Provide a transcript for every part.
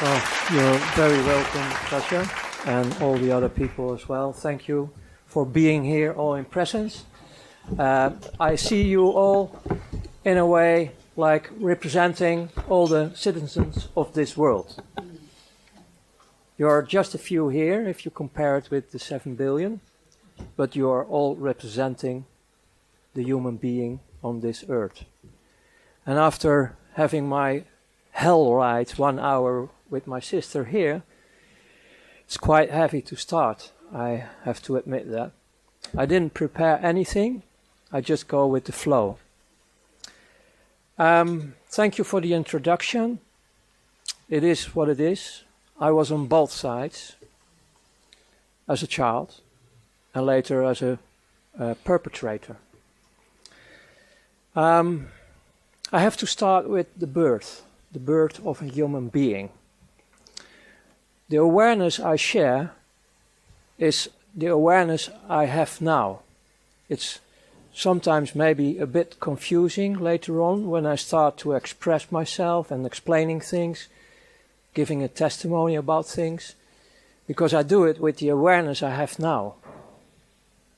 Well, you're very welcome, Sasha, and all the other people as well. Thank you for being here, all in presence. I see you all, in a way, like representing all the citizens of this world. You're just a few here, if you compare it with the 7 billion, but you are all representing the human being on this earth. And after having my hell ride 1 hour with my sister here, it's quite heavy to start, I have to admit that. I didn't prepare anything, I just go with the flow. Thank you for the introduction. It is what it is. I was on both sides, as a child, and later as a perpetrator. I have to start with the birth of a human being. The awareness I share is the awareness I have now. It's sometimes maybe a bit confusing later on when I start to express myself and explaining things, giving a testimony about things, because I do it with the awareness I have now.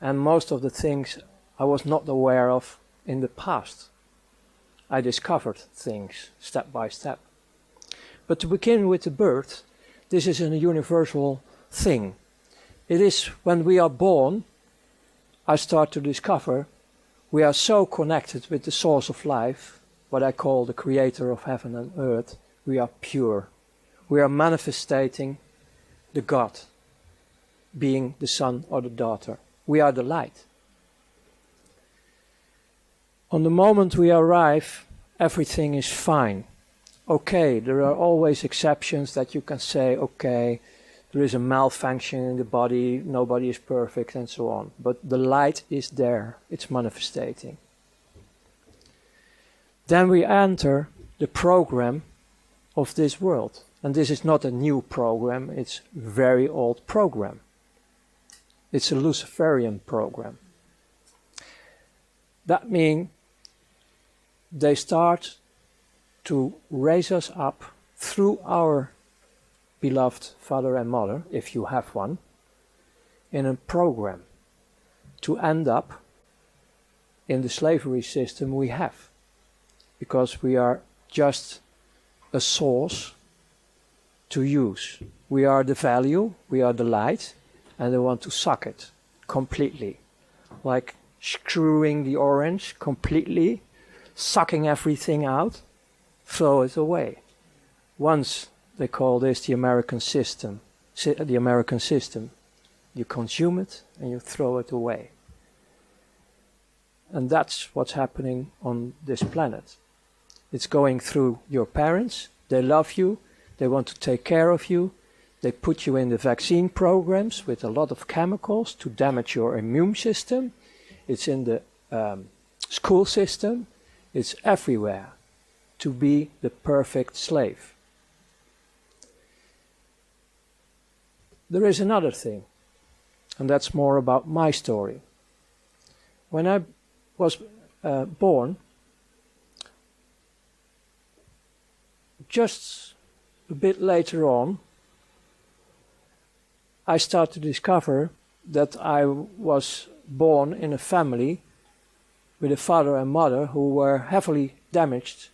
And most of the things I was not aware of in the past. I discovered things step by step. But to begin with the birth, this is a universal thing. It is when we are born, I start to discover we are so connected with the source of life, what I call the creator of heaven and earth. We are pure. We are manifesting the God, being the son or the daughter. We are the light. On the moment we arrive, everything is fine. Okay, there are always exceptions that you can say, okay, there is a malfunction in the body, nobody is perfect and so on. But the light is there, it's manifesting. Then we enter the program of this world. And this is not a new program, it's a very old program. It's a Luciferian program. That means they start to raise us up through our beloved father and mother, if you have one, in a program to end up in the slavery system we have. Because we are just a source to use. We are the value, we are the light, and they want to suck it completely. Like screwing the orange completely, sucking everything out, throw it away. Once they call this the American system. The American system. You consume it and you throw it away. And that's what's happening on this planet. It's going through your parents. They love you. They want to take care of you. They put you in the vaccine programs with a lot of chemicals to damage your immune system. It's in the school system. It's everywhere to be the perfect slave. There is another thing, and that's more about my story. When I was born, just a bit later on, I started to discover that I was born in a family with a father and mother who were heavily damaged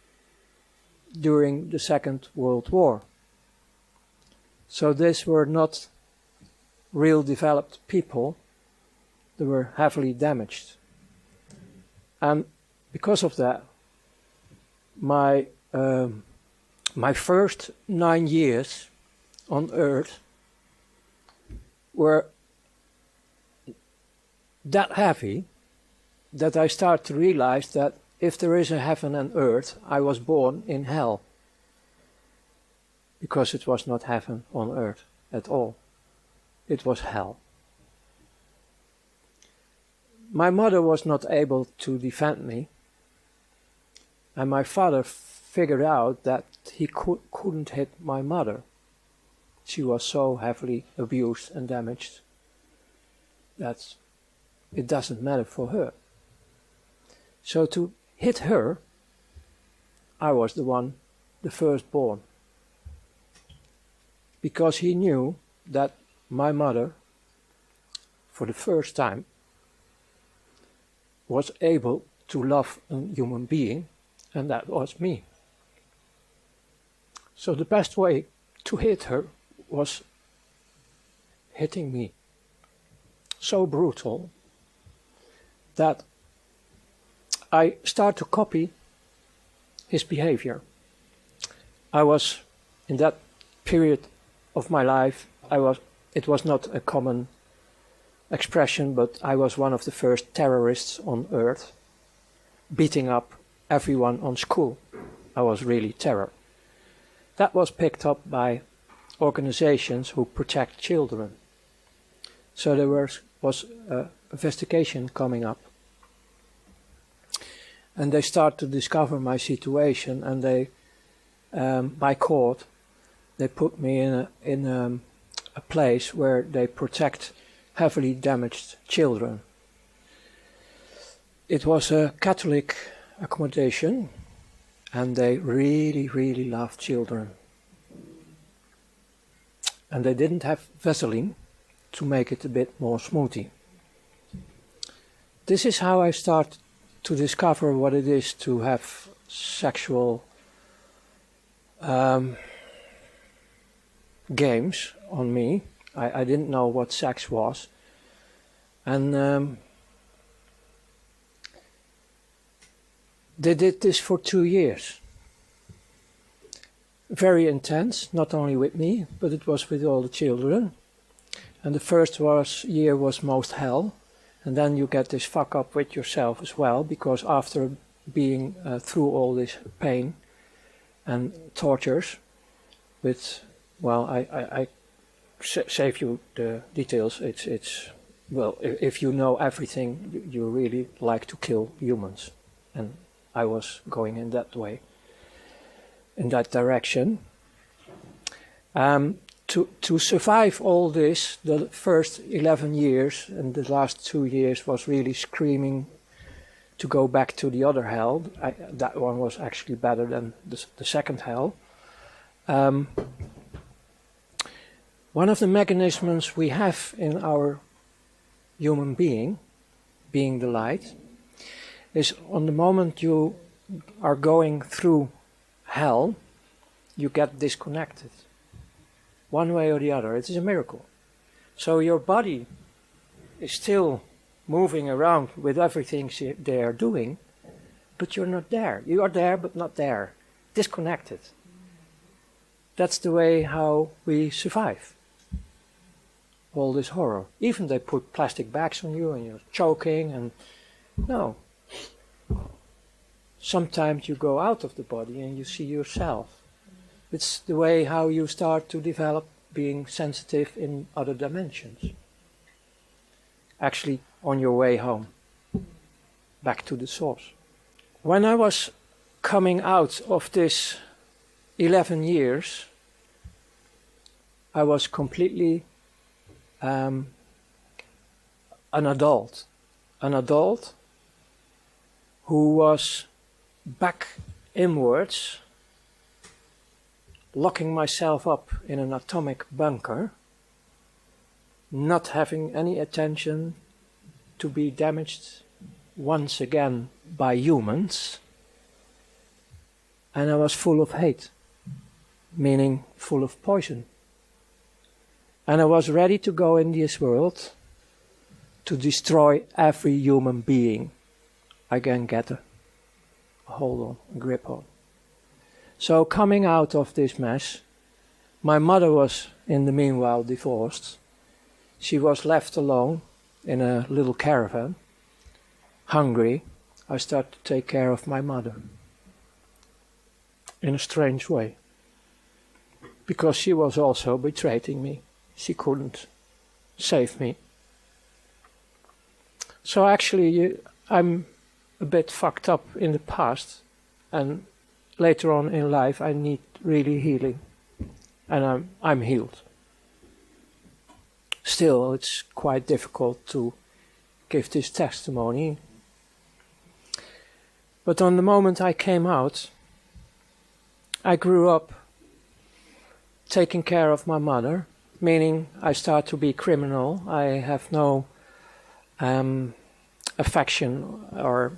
during the Second World War. So these were not real developed people, they were heavily damaged. And because of that, my first 9 years on earth were that heavy that I start to realize that if there is a heaven and earth, I was born in hell. Because it was not heaven on earth at all. It was hell. My mother was not able to defend me. And my father figured out that he couldn't hit my mother. She was so heavily abused and damaged that it doesn't matter for her. So to hit her, I was the firstborn. because he knew that my mother, for the first time, was able to love a human being, and that was me. So the best way to hit her was hitting me. So brutal that I start to copy his behavior. I was, in that period of my life, it was not a common expression, but I was one of the first terrorists on earth, beating up everyone on school. I was really terror. That was picked up by organizations who protect children. So there was an investigation coming up. And they start to discover my situation, and they, by court, they put me in a place where they protect heavily damaged children. It was a Catholic accommodation, and they really, really loved children. And they didn't have Vaseline to make it a bit more smoothie. This is how I start to discover what it is to have sexual games on me. I didn't know what sex was. And they did this for 2 years. Very intense, not only with me, but it was with all the children. And the first year was most hell. And then you get this fuck up with yourself as well, because after being through all this pain and tortures with, well, I save you the details. It's well, if you know everything, you really like to kill humans. And I was going in that way, in that direction. To survive all this, the first 11 years and the last 2 years was really screaming to go back to the other hell. That one was actually better than the second hell. One of the mechanisms we have in our human being the light, is on the moment you are going through hell, you get disconnected. One way or the other. It is a miracle. So your body is still moving around with everything they are doing, but you're not there. You are there, but not there. Disconnected. That's the way how we survive all this horror. Even they put plastic bags on you and you're choking, and no. Sometimes you go out of the body and you see yourself. It's the way how you start to develop being sensitive in other dimensions. Actually, on your way home, back to the source. When I was coming out of this 11 years, I was completely an adult. An adult who was back inwards, locking myself up in an atomic bunker, not having any attention to be damaged once again by humans, and I was full of hate, meaning full of poison. And I was ready to go in this world to destroy every human being I can get a hold on, a grip on. So coming out of this mess, my mother was in the meanwhile divorced. She was left alone in a little caravan, hungry. I started to take care of my mother in a strange way, because she was also betraying me. She couldn't save me. So actually I'm a bit fucked up in the past, and later on in life I need really healing, and I'm healed. Still, it's quite difficult to give this testimony. But on the moment I came out, I grew up taking care of my mother, meaning I start to be criminal. I have no affection or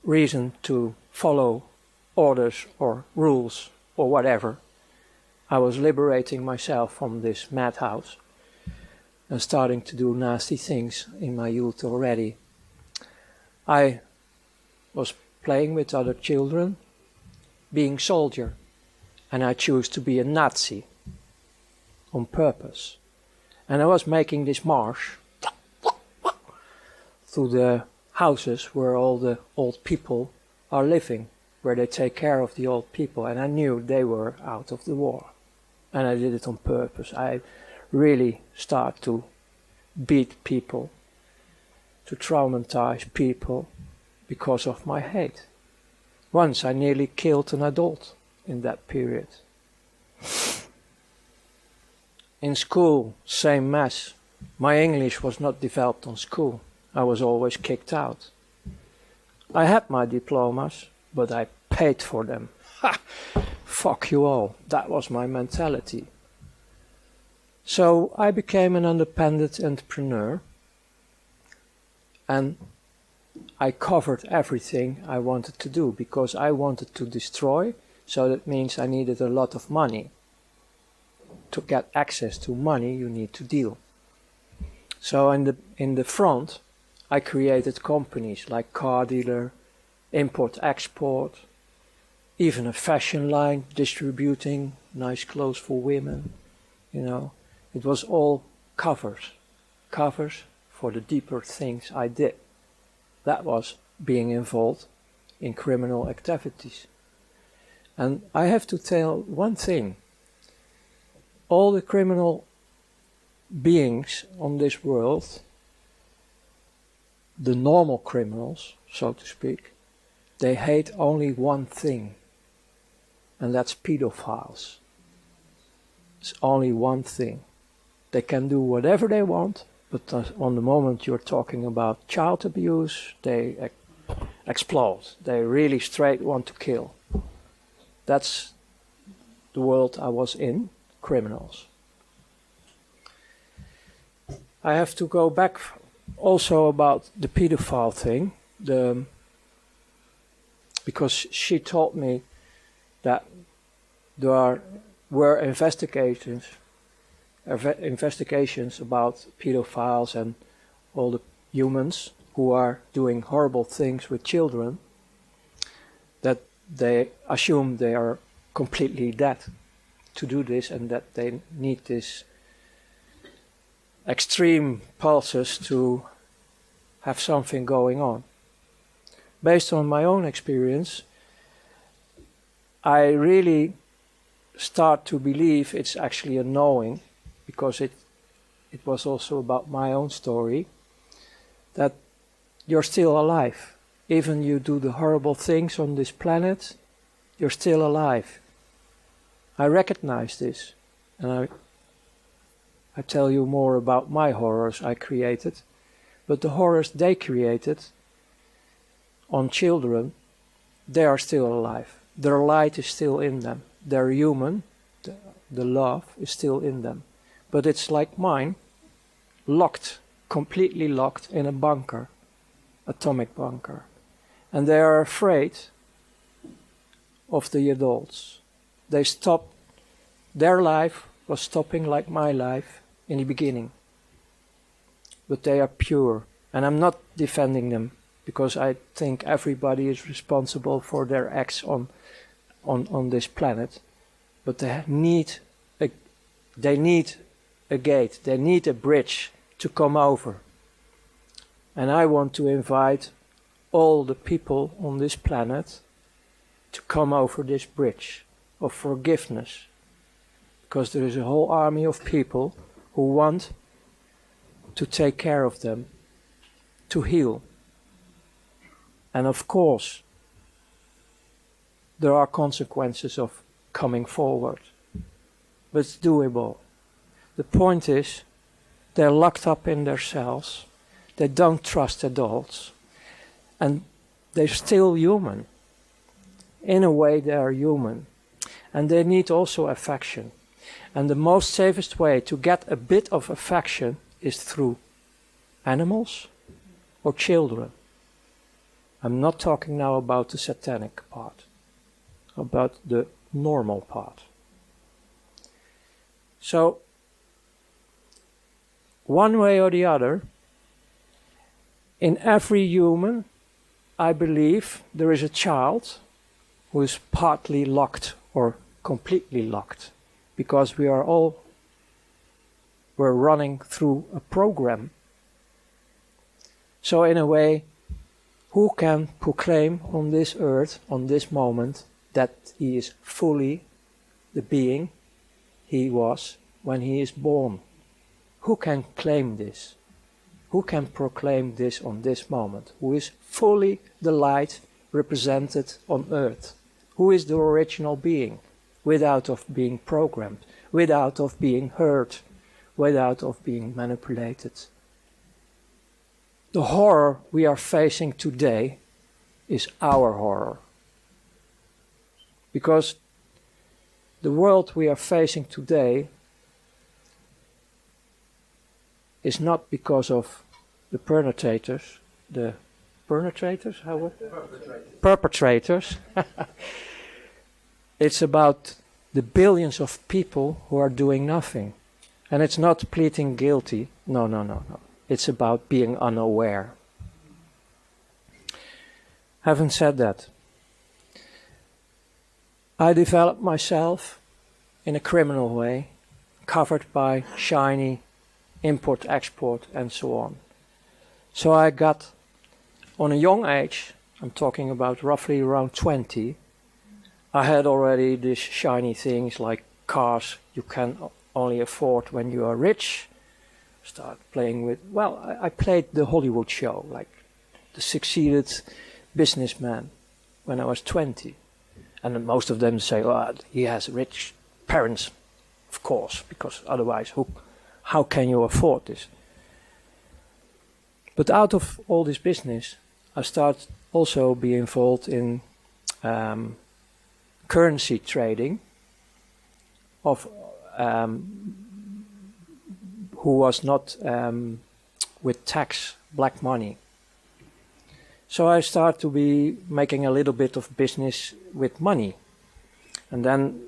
reason to follow orders or rules or whatever. I was liberating myself from this madhouse and starting to do nasty things in my youth already. I was playing with other children, being soldier, and I chose to be a Nazi on purpose. And I was making this march through the houses where all the old people are living, where they take care of the old people, and I knew they were out of the war. And I did it on purpose. I really start to beat people, to traumatize people because of my hate. Once I nearly killed an adult in that period. In school, same mess. My English was not developed on school. I was always kicked out. I had my diplomas, but I paid for them. Ha! Fuck you all. That was my mentality. So I became an independent entrepreneur, and I covered everything I wanted to do because I wanted to destroy, so that means I needed a lot of money. To get access to money, you need to deal. So in the front, I created companies like car dealer, import-export, even a fashion line distributing nice clothes for women. You know, it was all covers for the deeper things I did. That was being involved in criminal activities. And I have to tell one thing. All the criminal beings on this world, the normal criminals, so to speak, they hate only one thing, and that's pedophiles. It's only one thing. They can do whatever they want, but on the moment you're talking about child abuse, they explode. They really straight want to kill. That's the world I was in, criminals. I have to go back also about the pedophile thing, because she told me that there were investigations about pedophiles and all the humans who are doing horrible things with children, that they assume they are completely dead to do this, and that they need this extreme pulses to have something going on. Based on my own experience, I really start to believe it's actually a knowing, because it was also about my own story, that you're still alive. Even you do the horrible things on this planet, you're still alive. I recognize this, and I tell you more about my horrors I created, but the horrors they created on children, they are still alive. Their light is still in them. They're human, the love is still in them. But it's like mine, locked, completely locked in a bunker, atomic bunker. And they are afraid of the adults. They stopped, their life was stopping like my life in the beginning. But they are pure, and I'm not defending them, because I think everybody is responsible for their acts on this planet. But they need a gate, they need a bridge to come over. And I want to invite all the people on this planet to come over this bridge of forgiveness. Because there is a whole army of people who want to take care of them, to heal. And of course, there are consequences of coming forward. But it's doable. The point is, they're locked up in their cells. They don't trust adults. And they're still human. In a way, they are human. And they need also affection. And the most safest way to get a bit of affection is through animals or children. I'm not talking now about the satanic part, about the normal part. So, one way or the other, in every human, I believe there is a child who is partly locked or completely locked, because we're running through a program. So in a way, who can proclaim on this earth, on this moment, that he is fully the being he was when he is born? Who can claim this? Who can proclaim this on this moment? Who is fully the light represented on earth? Who is the original being, without of being programmed, without of being hurt, without of being manipulated? The horror we are facing today is our horror. Because the world we are facing today is not because of the perpetrators. It's about the billions of people who are doing nothing. And it's not pleading guilty. No. It's about being unaware. Having said that, I developed myself in a criminal way, covered by shiny import, export, and so on. So I got, on a young age, I'm talking about roughly around 20, I had already these shiny things like cars you can only afford when you are rich. Start playing with, I played the Hollywood show, like the succeeded businessman when I was 20. And then most of them say, he has rich parents, of course, because otherwise how can you afford this? But out of all this business, I started also be involved in currency trading of who was not with tax, black money. So I started to be making a little bit of business with money. And then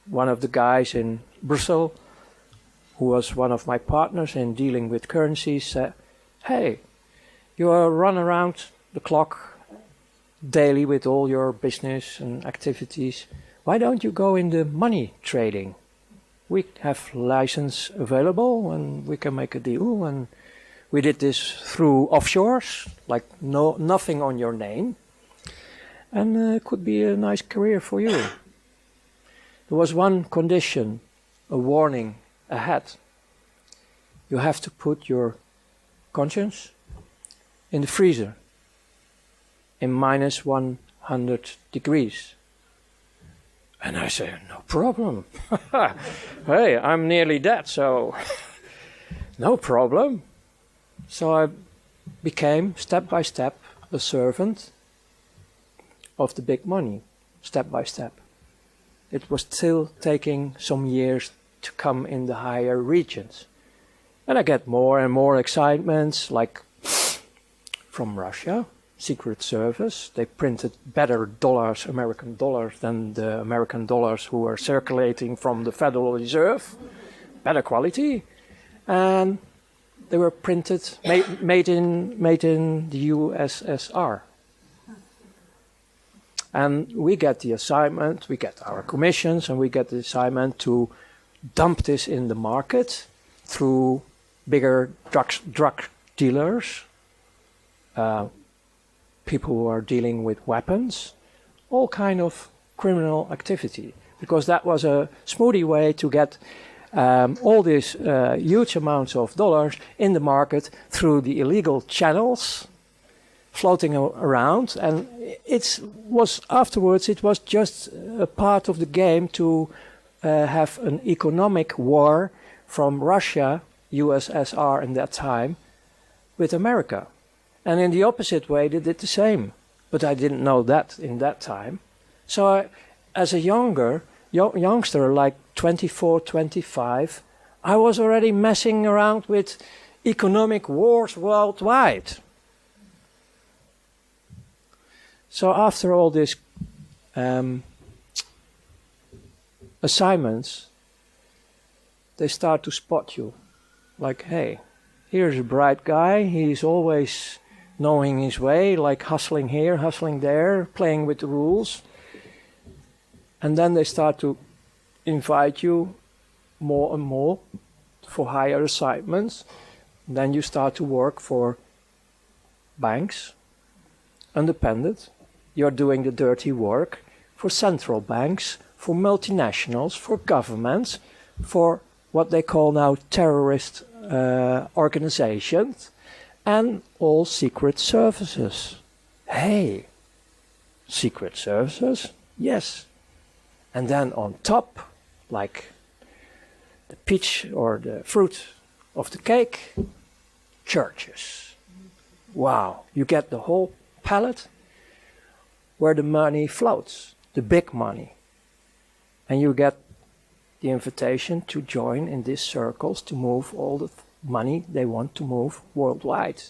one of the guys in Brussels, who was one of my partners in dealing with currencies, said, hey, you run around the clock daily with all your business and activities. Why don't you go in the money trading? We have license available and we can make a deal. And we did this through offshores, like nothing on your name. And it could be a nice career for you. There was one condition, a warning ahead. You have to put your conscience in the freezer in minus 100 degrees. And I say, no problem. Hey, I'm nearly dead, so no problem. So I became, step by step, a servant of the big money, step by step. It was still taking some years to come in the higher regions. And I get more and more excitements, like from Russia, Secret Service. They printed better dollars, American dollars, than the American dollars who were circulating from the Federal Reserve. Better quality. And they were printed, made in the USSR. And we get the assignment, we get our commissions, and we get the assignment to dump this in the market through bigger drug dealers, people who are dealing with weapons, all kind of criminal activity. Because that was a smoothie way to get all these huge amounts of dollars in the market through the illegal channels floating around. And afterwards it was just a part of the game to have an economic war from Russia, USSR in that time, with America. And in the opposite way they did the same. But I didn't know that in that time. So as a youngster, like 24, 25, I was already messing around with economic wars worldwide. So after all these assignments, they start to spot you. Like, hey, here's a bright guy, he's always knowing his way, like hustling here, hustling there, playing with the rules. And then they start to invite you more and more for higher assignments. Then you start to work for banks, independent. You're doing the dirty work for central banks, for multinationals, for governments, for what they call now terrorist organizations, and all secret services. Hey, secret services? Yes. And then on top, like the peach or the fruit of the cake, churches. Wow, you get the whole palette where the money floats, the big money. And you get the invitation to join in these circles to move all the money they want to move worldwide.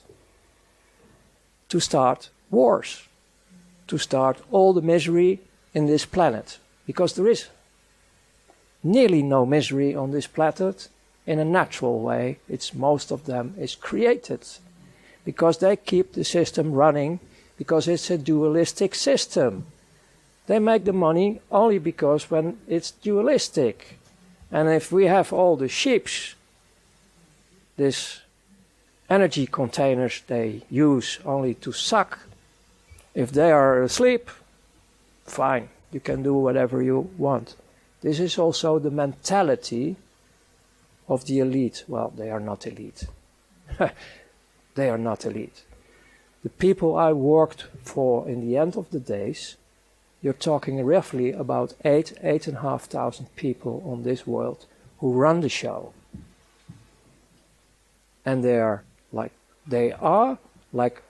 To start wars. To start all the misery in this planet. Because there is nearly no misery on this planet in a natural way. It's most of them is created. Because they keep the system running, because it's a dualistic system. They make the money only because when it's dualistic. And if we have all the ships, these energy containers they use only to suck, if they are asleep, fine, you can do whatever you want. This is also the mentality of the elite. Well, they are not elite. They are not elite. The people I worked for in the end of the days, you're talking roughly about 8,500 people on this world who run the show. And they are like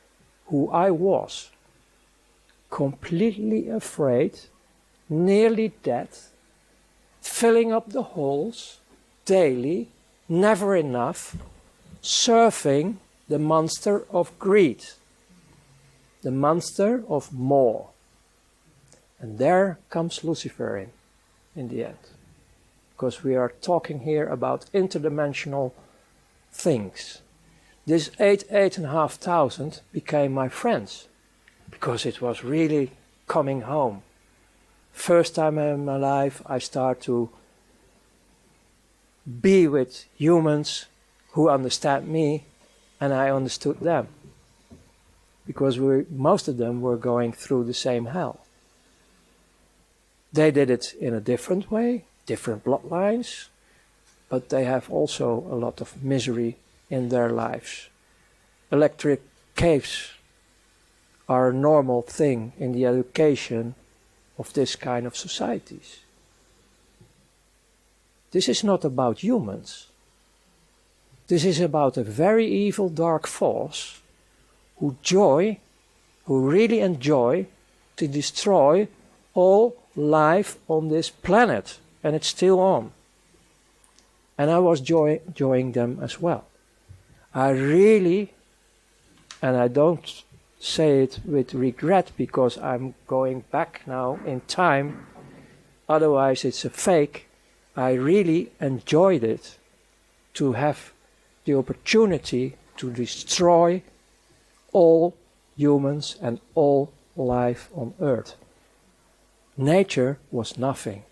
who I was. Completely afraid, nearly dead, filling up the holes daily, never enough, surfing the monster of greed, the monster of more. And there comes Lucifer in the end. Because we are talking here about interdimensional things. This 8,500 became my friends. Because it was really coming home. First time in my life I start to be with humans who understand me and I understood them. Because most of them were going through the same hell. They did it in a different way, different bloodlines, but they have also a lot of misery in their lives. Electric caves are a normal thing in the education of this kind of societies. This is not about humans. This is about a very evil dark force who really enjoy to destroy all life on this planet, and it's still on. And I was enjoying them as well. I really, and I don't say it with regret because I'm going back now in time, otherwise it's a fake. I really enjoyed it to have the opportunity to destroy all humans and all life on earth. Nature was nothing.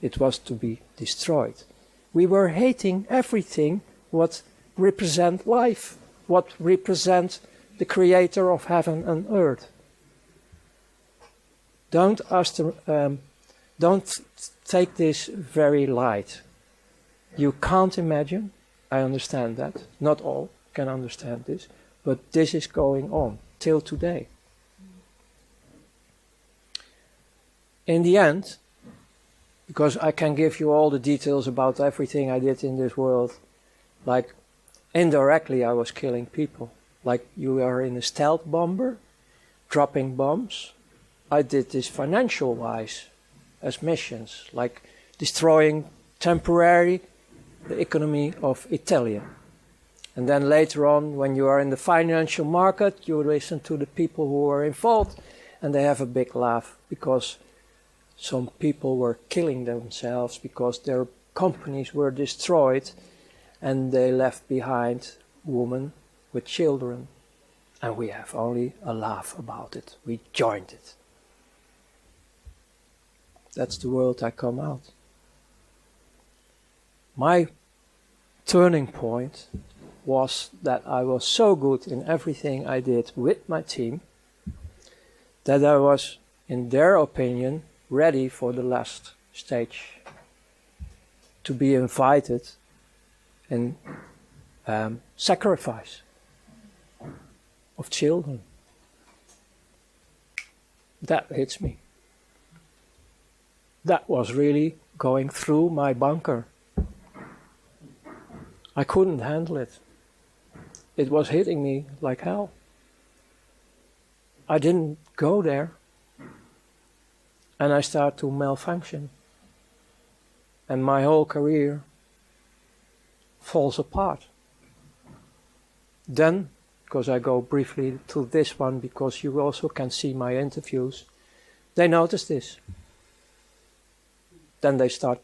It was to be destroyed. We were hating everything what represent life, what represent the creator of heaven and earth. Don't take this very light. You can't imagine, I understand that, not all can understand this, but this is going on till today. In the end, because I can give you all the details about everything I did in this world, like indirectly I was killing people. Like you are in a stealth bomber, dropping bombs. I did this financial-wise as missions, like destroying temporary the economy of Italy. And then later on, when you are in the financial market, you listen to the people who are involved, and they have a big laugh because some people were killing themselves because their companies were destroyed and they left behind women with children. And we have only a laugh about it. We joined it. That's the world I come out. My turning point was that I was so good in everything I did with my team that I was, in their opinion, ready for the last stage, to be invited in sacrifice of children. That hits me. That was really going through my bunker. I couldn't handle it. It was hitting me like hell. I didn't go there. And I started to malfunction. And my whole career falls apart. Then, because I go briefly to this one, because you also can see my interviews, they notice this. Then they start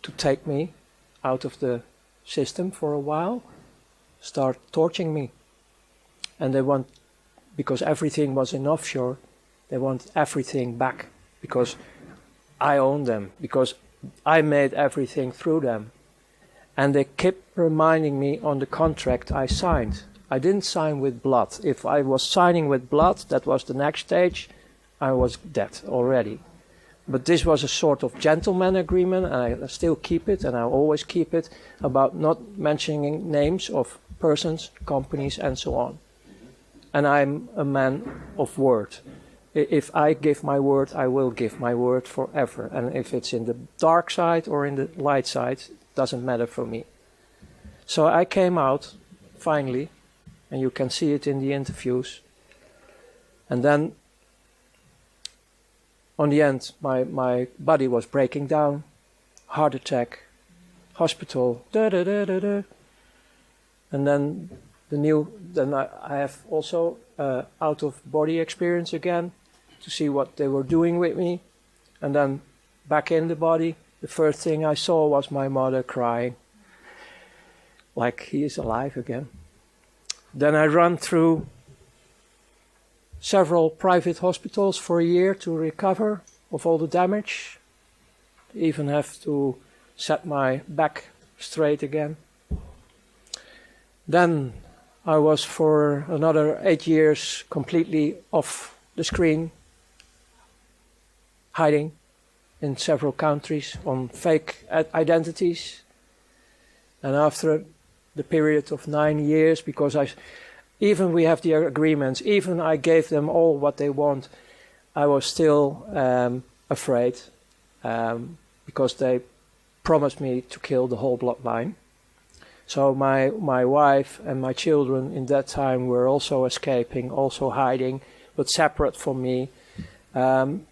to take me out of the system for a while, start torturing me. And they want, because everything was in offshore, they want everything back, because I own them, because I made everything through them. And they kept reminding me on the contract I signed. I didn't sign with blood. If I was signing with blood, that was the next stage, I was dead already. But this was a sort of gentleman agreement, and I still keep it, and I always keep it, about not mentioning names of persons, companies, and so on. And I'm a man of word. If I give my word, I will give my word forever. And if it's in the dark side or in the light side, it doesn't matter for me. So I came out, finally, and you can see it in the interviews. And then, on the end, my body was breaking down, heart attack, hospital, And then then I have also out of body experience again, to see what they were doing with me. And then back in the body, the first thing I saw was my mother crying, like he is alive again. Then I ran through several private hospitals for a year to recover of all the damage. Even have to set my back straight again. Then I was for another 8 years completely off the screen, hiding in several countries on fake identities. And after the period of 9 years, because even we have the agreements, even I gave them all what they want, I was still afraid, because they promised me to kill the whole bloodline. So my wife and my children in that time were also escaping, also hiding, but separate from me.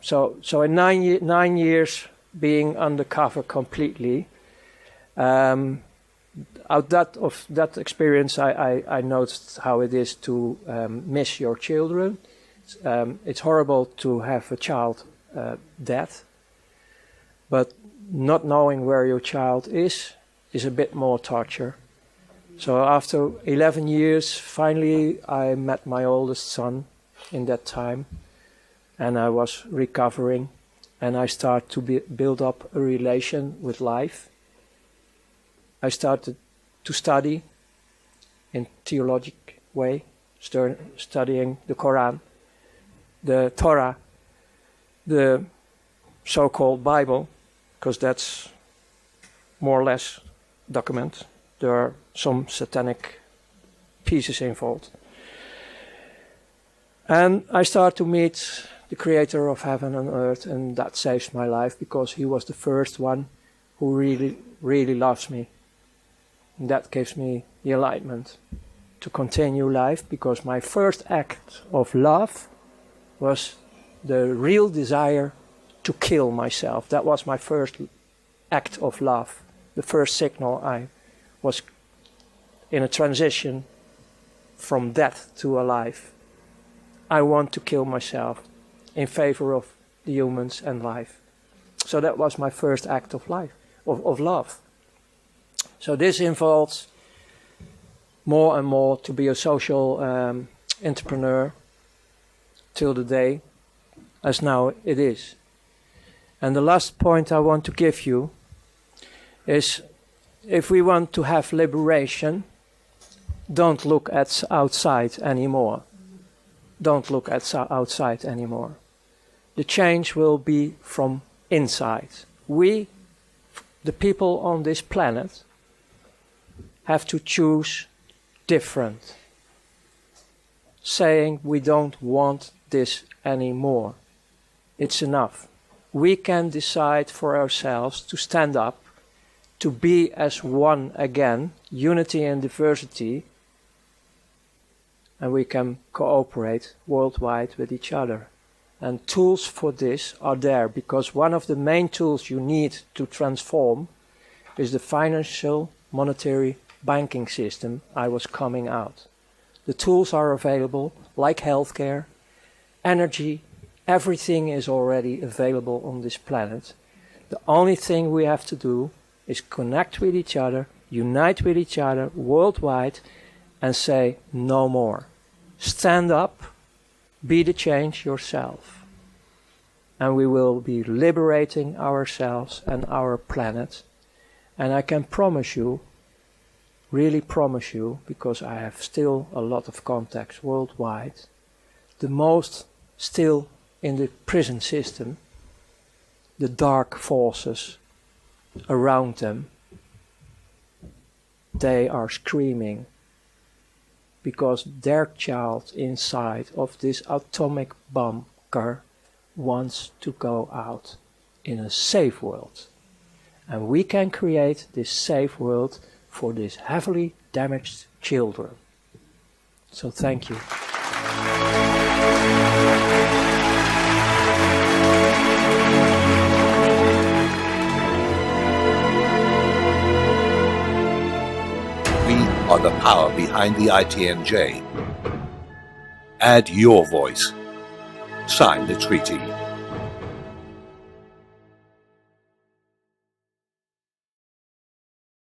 So in 9 years being undercover completely, out of that experience, I noticed how it is to miss your children. It's horrible to have a child dead, but not knowing where your child is a bit more torture. So after 11 years, finally I met my oldest son in that time, and I was recovering, and I started to build up a relation with life. I started to study in theologic way, studying the Quran, the Torah, the so-called Bible, because that's more or less document. There are some satanic pieces involved. And I start to meet the creator of heaven and earth, and that saves my life, because he was the first one who really, really loves me. And that gives me the enlightenment to continue life, because my first act of love was the real desire to kill myself. That was my first act of love, the first signal I was in a transition from death to alive. I want to kill myself in favor of the humans and life. So that was my first act of life, of love. So this involves more and more to be a social entrepreneur till the day as now it is. And the last point I want to give you is, if we want to have liberation, don't look at outside anymore. Don't look at outside anymore. The change will be from inside. We, the people on this planet, have to choose different, saying we don't want this anymore. It's enough. We can decide for ourselves to stand up, to be as one again, unity and diversity, and we can cooperate worldwide with each other. And tools for this are there, because one of the main tools you need to transform is the financial, monetary, banking system I was coming out. The tools are available, like healthcare, energy, everything is already available on this planet. The only thing we have to do is connect with each other, unite with each other worldwide, and say no more. Stand up, be the change yourself. And we will be liberating ourselves and our planet. And I can promise you, really promise you, because I have still a lot of contacts worldwide, the most still in the prison system, the dark forces around them, they are screaming because their child inside of this atomic bunker wants to go out in a safe world. And we can create this safe world for these heavily damaged children. So thank you. We are the power behind the ITNJ. Add your voice. Sign the treaty.